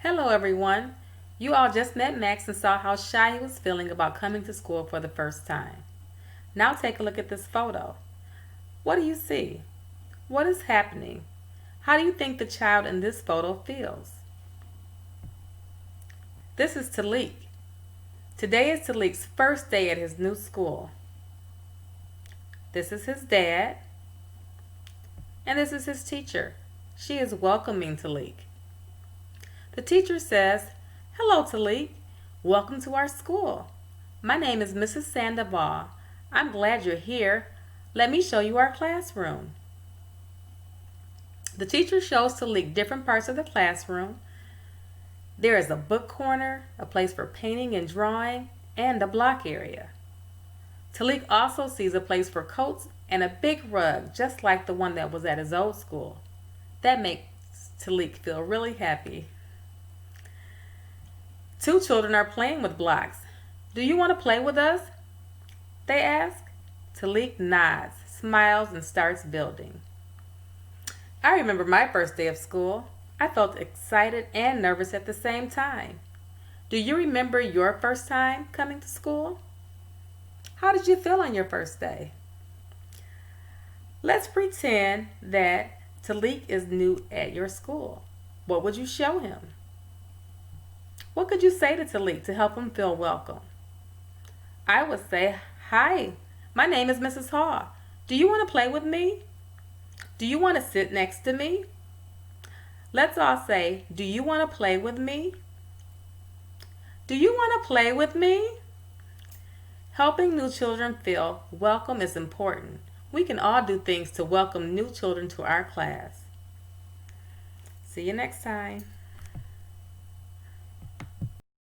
Hello everyone. You all just met Max and saw how shy he was feeling about coming to school for the first time. Now take a look at this photo. What do you see? What is happening? How do you think the child in this photo feels? This is Talik. Today is Talik's first day at his new school. This is his dad. And this is his teacher. She is welcoming Talik. The teacher says, "Hello, Talik. Welcome to our school. My name is Mrs. Sandoval. I'm glad you're here. Let me show you our classroom." The teacher shows Talik different parts of the classroom. There is a book corner, a place for painting and drawing, and a block area. Talik also sees a place for coats and a big rug, just like the one that was at his old school. That makes Talik feel really happy. Two children are playing with blocks. "Do you want to play with us?" they ask. Talik nods, smiles, and starts building. I remember my first day of school. I felt excited and nervous at the same time. Do you remember your first time coming to school? How did you feel on your first day? Let's pretend that Talik is new at your school. What would you show him? What could you say to Talik to help him feel welcome? I would say, "Hi, my name is Mrs. Hall. Do you want to play with me? Do you want to sit next to me?" Let's all say, "Do you want to play with me?" Do you want to play with me? Helping new children feel welcome is important. We can all do things to welcome new children to our class. See you next time.